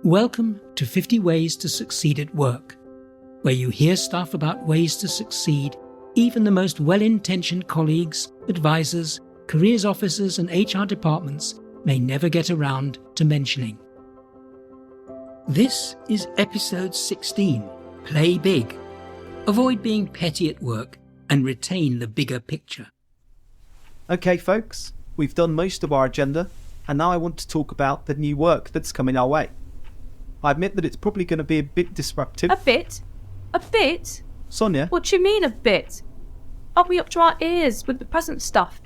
Welcome to 50 Ways to Succeed at Work, where you hear stuff about ways to succeed even the most well-intentioned colleagues, advisors, careers officers and HR departments may never get around to mentioning. This is episode 16, Play Big. Avoid being petty at work and retain the bigger picture. Okay folks, we've done most of our agenda and now I want to talk about the new work that's coming our way. I admit that it's probably going to be a bit disruptive. A bit? A bit? Sonia? What do you mean a bit? Are we up to our ears with the present stuff?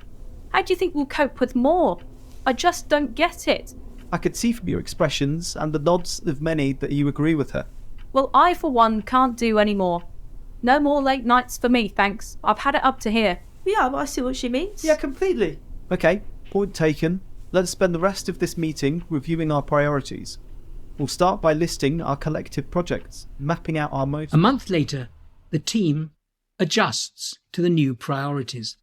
How do you think we'll cope with more? I just don't get it. I could see from your expressions and the nods of many that you agree with her. Well, I for one can't do any more. No more late nights for me, thanks. I've had it up to here. Yeah, I see what she means. Yeah, completely. Okay, point taken. Let us spend the rest of this meeting reviewing our priorities. We'll start by listing our collective projects, mapping out our most... A month later, the team adjusts to the new priorities.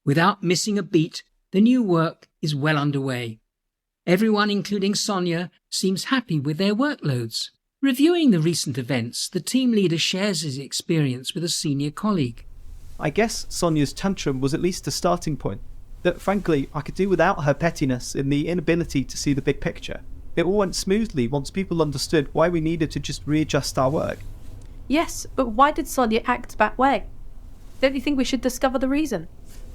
Without missing a beat, the new work is well underway. Everyone, including Sonia, seems happy with their workloads. Reviewing the recent events, the team leader shares his experience with a senior colleague. I guess Sonia's tantrum was at least a starting point. That frankly, I could do without her pettiness in the inability to see the big picture. It all went smoothly once people understood why we needed to just readjust our work. Yes, but why did Sonia act that way? Don't you think we should discover the reason?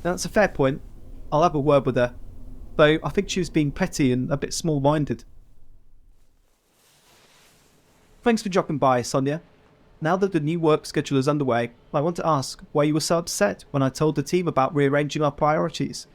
That's a fair point. I'll have a word with her. Though I think she was being petty and a bit small-minded. Thanks for dropping by, Sonia. Now that the new work schedule is underway, I want to ask why you were so upset when I told the team about rearranging our priorities.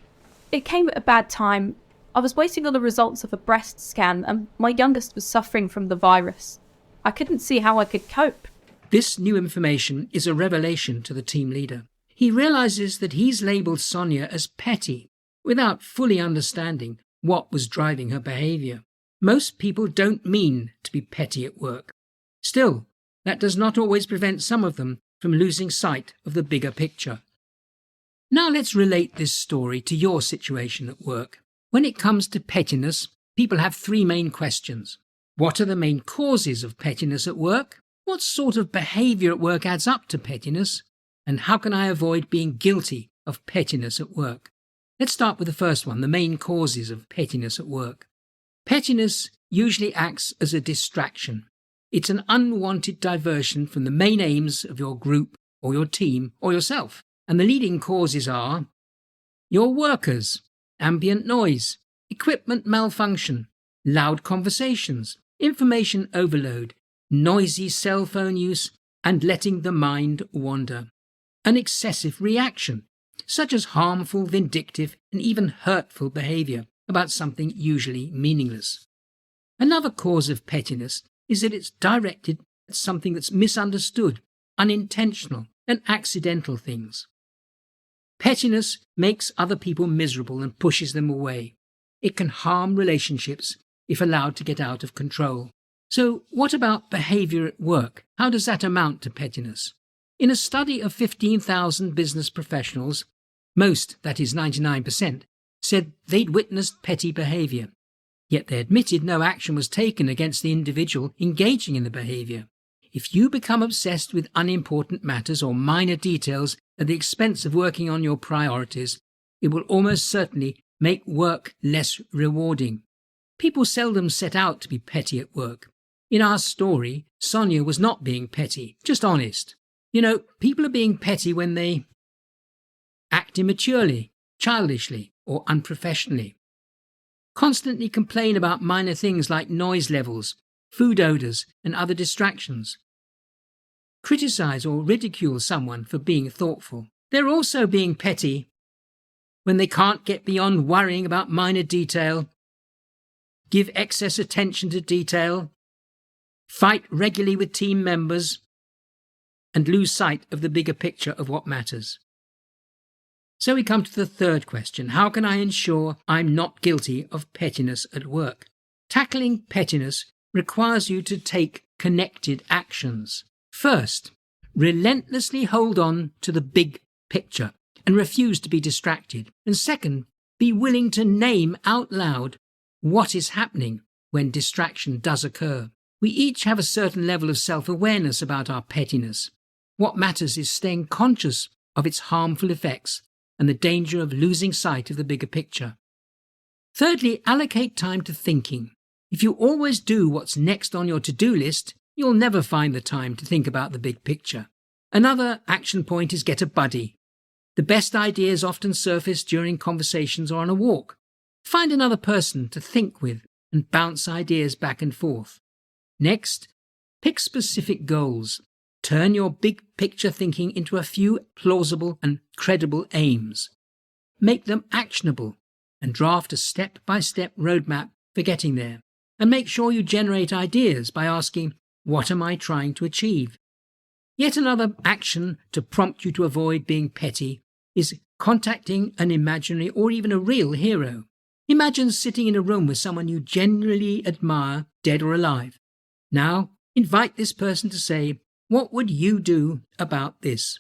It came at a bad time. I was waiting on the results of a breast scan and my youngest was suffering from the virus. I couldn't see how I could cope. This new information is a revelation to the team leader. He realizes that he's labelled Sonia as petty without fully understanding what was driving her behaviour. Most people don't mean to be petty at work. Still, that does not always prevent some of them from losing sight of the bigger picture. Now let's relate this story to your situation at work. When it comes to pettiness, people have three main questions. What are the main causes of pettiness at work? What sort of behaviour at work adds up to pettiness? And how can I avoid being guilty of pettiness at work? Let's start with the first one, the main causes of pettiness at work. Pettiness usually acts as a distraction. It's an unwanted diversion from the main aims of your group or your team or yourself. And the leading causes are your workers, ambient noise, equipment malfunction, loud conversations, information overload, noisy cell phone use, and letting the mind wander. An excessive reaction, such as harmful, vindictive, and even hurtful behaviour about something usually meaningless. Another cause of pettiness is that it's directed at something that's misunderstood, unintentional, and accidental things. Pettiness makes other people miserable and pushes them away. It can harm relationships if allowed to get out of control. So what about behaviour at work? How does that amount to pettiness? In a study of 15,000 business professionals, most, that is 99%, said they'd witnessed petty behaviour. Yet they admitted no action was taken against the individual engaging in the behaviour. If you become obsessed with unimportant matters or minor details at the expense of working on your priorities, it will almost certainly make work less rewarding. People seldom set out to be petty at work. In our story, Sonia was not being petty, just honest. You know, people are being petty when they act immaturely, childishly, or unprofessionally. Constantly complain about minor things like noise levels, food odours, and other distractions. Criticise or ridicule someone for being thoughtful. They're also being petty when they can't get beyond worrying about minor detail, give excess attention to detail, fight regularly with team members, and lose sight of the bigger picture of what matters. So we come to the third question. How can I ensure I'm not guilty of pettiness at work? Tackling pettiness requires you to take connected actions. First, relentlessly hold on to the big picture and refuse to be distracted. And second, be willing to name out loud what is happening when distraction does occur. We each have a certain level of self-awareness about our pettiness. What matters is staying conscious of its harmful effects and the danger of losing sight of the bigger picture. Thirdly, allocate time to thinking. If you always do what's next on your to-do list, you'll never find the time to think about the big picture. Another action point is get a buddy. The best ideas often surface during conversations or on a walk. Find another person to think with and bounce ideas back and forth. Next, pick specific goals. Turn your big picture thinking into a few plausible and credible aims. Make them actionable and draft a step-by-step roadmap for getting there. And make sure you generate ideas by asking, what am I trying to achieve? Yet another action to prompt you to avoid being petty is contacting an imaginary or even a real hero. Imagine sitting in a room with someone you genuinely admire, dead or alive. Now, invite this person to say, what would you do about this?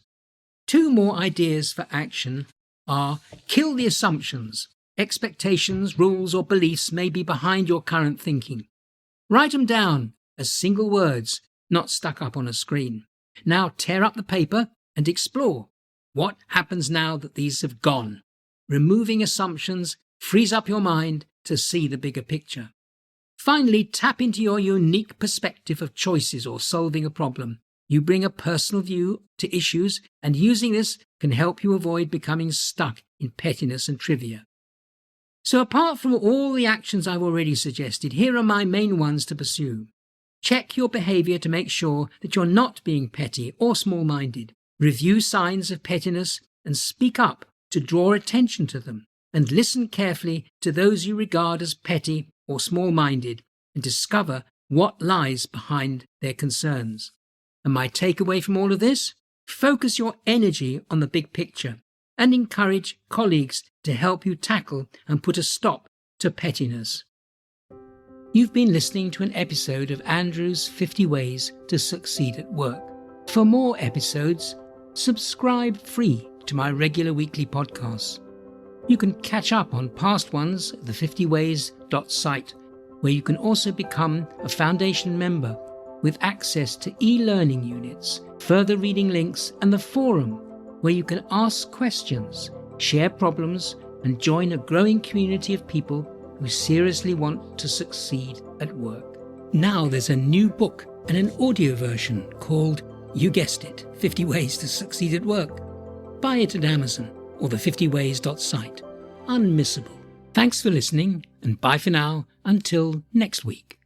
2 more ideas for action are kill the assumptions. Expectations, rules, or beliefs may be behind your current thinking. Write them down as single words, not stuck up on a screen. Now tear up the paper and explore. What happens now that these have gone? Removing assumptions frees up your mind to see the bigger picture. Finally, tap into your unique perspective of choices or solving a problem. You bring a personal view to issues, and using this can help you avoid becoming stuck in pettiness and trivia. So apart from all the actions I've already suggested, here are my main ones to pursue. Check your behaviour to make sure that you're not being petty or small-minded. Review signs of pettiness and speak up to draw attention to them. And listen carefully to those you regard as petty or small-minded and discover what lies behind their concerns. And my takeaway from all of this? Focus your energy on the big picture and encourage colleagues to help you tackle and put a stop to pettiness. You've been listening to an episode of Andrew's 50 Ways to Succeed at Work. For more episodes, subscribe free to my regular weekly podcasts. You can catch up on past ones at the 50ways.site, where you can also become a foundation member with access to e-learning units, further reading links, and the forum, where you can ask questions, share problems, and join a growing community of people who seriously want to succeed at work. Now there's a new book and an audio version called, you guessed it, 50 Ways to Succeed at Work. Buy it at Amazon or the 50ways.site. Unmissable. Thanks for listening, and bye for now until next week.